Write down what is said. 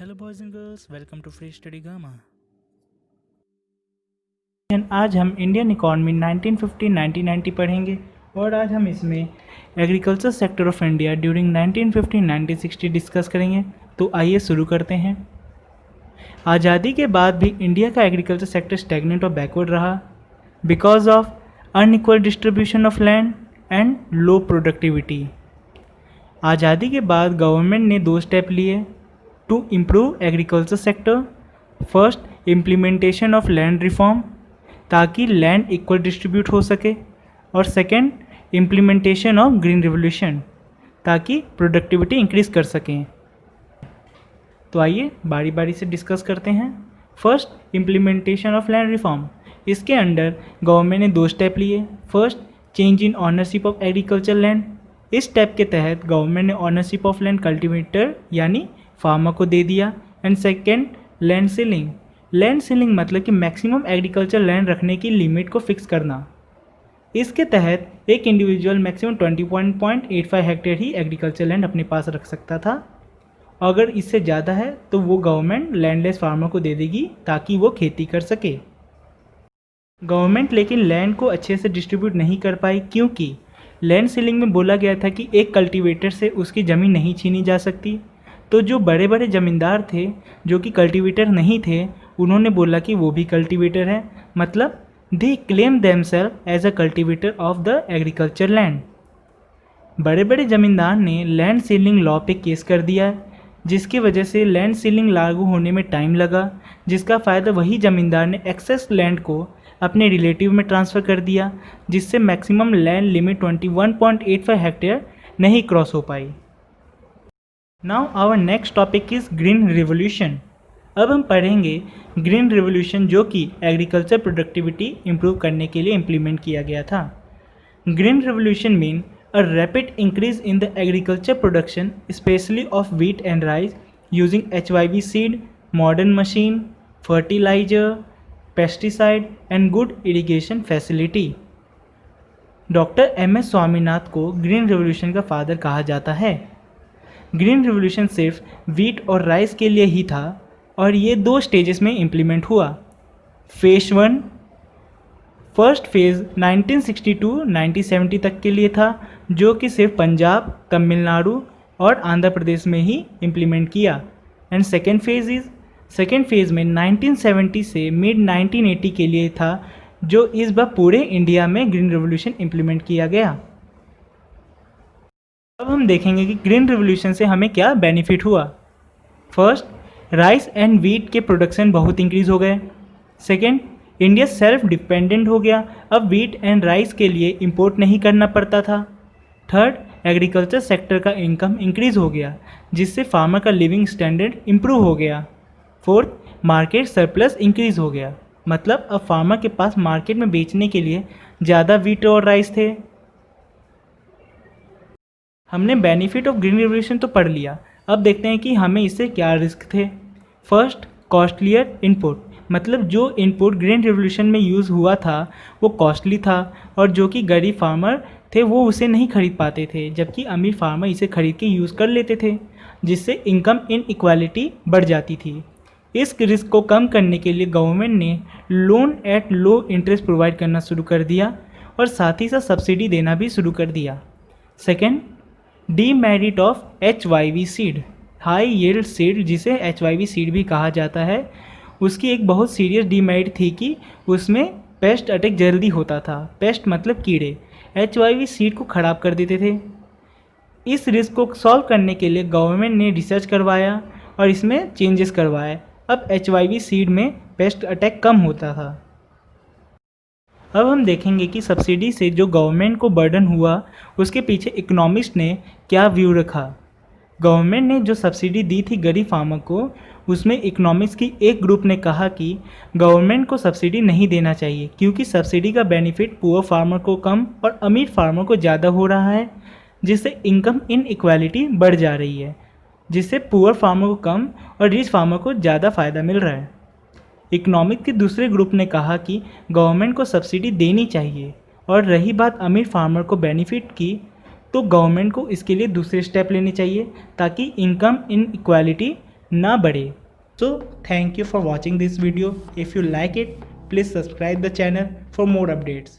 Hello boys and girls, welcome to free study gamma. आज हम Indian economy 1950-1990 पढ़ेंगे और आज हम इसमें agriculture sector of India during 1950-1960 discuss करेंगे। तो आइए शुरू करते हैं। आज़ादी के बाद भी इंडिया का एग्रीकल्चर सेक्टर स्टैग्नेंट और बैकवर्ड रहा because of unequal distribution of land and low productivity. आज़ादी के बाद गवर्नमेंट ने दो स्टेप लिए to improve agriculture sector. First, implementation of land reform ताकि लैंड इक्वल डिस्ट्रीब्यूट हो सके, और second, implementation of green revolution ताकि प्रोडक्टिविटी इंक्रीज कर सकें। तो आइए बारी बारी से डिस्कस करते हैं। First, implementation of land reform. इसके अंडर गवर्नमेंट ने दो स्टेप लिए। First, change in ownership of agriculture land. इस स्टेप के तहत गवर्नमेंट ने ऑनरशिप ऑफ लैंड कल्टिवेटर यानी फार्मर को दे दिया। And second, land ceiling. Land ceiling मतलब कि मैक्सिमम एग्रीकल्चर लैंड रखने की लिमिट को फिक्स करना। इसके तहत एक इंडिविजुअल मैक्सिमम 20.85 हेक्टेयर ही एग्रीकल्चर लैंड अपने पास रख सकता था। अगर इससे ज़्यादा है तो वो गवर्नमेंट लैंडलेस फार्मर को दे देगी ताकि वो खेती कर सके। गवर्नमेंट लेकिन लैंड को अच्छे से डिस्ट्रीब्यूट नहीं कर पाई, क्योंकि लैंड सीलिंग में बोला गया था कि एक कल्टीवेटर से उसकी ज़मीन नहीं छीनी जा सकती। तो जो बड़े बड़े ज़मींदार थे जो कि कल्टीवेटर नहीं थे, उन्होंने बोला कि वो भी कल्टीवेटर है, मतलब they claim themselves as a cultivator of the agriculture land. बड़े बड़े ज़मींदार ने लैंड सीलिंग लॉ पे केस कर दिया, जिसकी वजह से लैंड सीलिंग लागू होने में टाइम लगा, जिसका फ़ायदा वही ज़मींदार ने एक्सेस लैंड को अपने रिलेटिव में ट्रांसफ़र कर दिया, जिससे मैक्सिमम लैंड लिमिट 21.85 हेक्टेयर नहीं क्रॉस हो पाई। Now our next topic is green revolution. अब हम पढ़ेंगे ग्रीन रिवोल्यूशन, जो कि एग्रीकल्चर प्रोडक्टिविटी इंप्रूव करने के लिए इम्प्लीमेंट किया गया था। Green revolution mean a rapid increase in the agriculture production specially of wheat and rice using HYV seed, modern machine, fertiliser, pesticide and good irrigation facility. Doctor MS Swaminathan को green revolution का father कहा जाता है। Green revolution सिर्फ wheat और rice के लिए ही था और ये दो स्टेजेस में इम्प्लीमेंट हुआ। फेज 1, फर्स्ट फेज़ 1960 तक के लिए था, जो कि सिर्फ पंजाब, तमिलनाडु और आंध्र प्रदेश में ही इम्प्लीमेंट किया। एंड सेकेंड फेज़ में 1970 से मिड 1980 के लिए था, जो इस बार पूरे इंडिया में ग्रीन रिवोल्यूशन इम्प्लीमेंट किया गया। अब हम देखेंगे कि ग्रीन रिवोल्यूशन से हमें क्या बेनिफिट हुआ। फर्स्ट, राइस एंड व्हीट के प्रोडक्शन बहुत इंक्रीज़ हो गए। सेकेंड, इंडिया सेल्फ डिपेंडेंट हो गया, अब व्हीट एंड राइस के लिए इंपोर्ट नहीं करना पड़ता था। थर्ड, एग्रीकल्चर सेक्टर का इनकम इंक्रीज़ हो गया, जिससे फार्मर का लिविंग स्टैंडर्ड इम्प्रूव हो गया। फोर्थ, मार्केट सरप्लस इंक्रीज़ हो गया, मतलब अब फार्मर के पास मार्केट में बेचने के लिए ज़्यादा व्हीट और राइस थे। हमने बेनिफिट ऑफ ग्रीन रिवोल्यूशन तो पढ़ लिया, अब देखते हैं कि हमें इससे क्या रिस्क थे। फर्स्ट, कॉस्टलियर इनपुट, मतलब जो इनपुट ग्रीन रिवोल्यूशन में यूज़ हुआ था वो कॉस्टली था और जो कि गरीब फार्मर थे वो उसे नहीं खरीद पाते थे, जबकि अमीर फार्मर इसे खरीद के यूज़ कर लेते थे, जिससे इनकम इनइक्वालिटी बढ़ जाती थी। इस रिस्क को कम करने के लिए गवर्नमेंट ने loan at low interest provide करना शुरू कर दिया और साथ ही साथ सब्सिडी देना भी शुरू कर दिया। Second, demerit of HYV seed, high yield seed, जिसे HYV सीड भी कहा जाता है, उसकी एक बहुत सीरियस डीमेरिट थी कि उसमें पेस्ट अटैक जल्दी होता था। पेस्ट मतलब कीड़े HYV सीड को ख़राब कर देते थे। इस रिस्क को सॉल्व करने के लिए गवर्नमेंट ने रिसर्च करवाया और इसमें चेंजेस करवाए। अब HYV सीड में पेस्ट अटैक कम होता था। अब हम देखेंगे कि सब्सिडी से जो गवर्नमेंट को बर्डन हुआ उसके पीछे इकोनॉमिस्ट ने क्या व्यू रखा। गवर्नमेंट ने जो सब्सिडी दी थी गरीब फार्मर को, उसमें इकोनॉमिक्स की एक ग्रुप ने कहा कि गवर्नमेंट को सब्सिडी नहीं देना चाहिए, क्योंकि सब्सिडी का बेनिफिट पुअर फार्मर को कम और अमीर फार्मर को ज़्यादा हो रहा है, जिससे इनकम इनइक्वालिटी बढ़ जा रही है, जिससे पुअर फार्मर को कम और रिच फार्मर को ज़्यादा फ़ायदा मिल रहा है। इकोनॉमिक के दूसरे ग्रुप ने कहा कि गवर्नमेंट को सब्सिडी देनी चाहिए, और रही बात अमीर फार्मर को बेनिफिट की, तो गवर्नमेंट को इसके लिए दूसरे स्टेप लेने चाहिए ताकि इनकम इनइक्वालिटी ना बढ़े। So thank you for watching this video. If you like it, please subscribe the channel for more updates.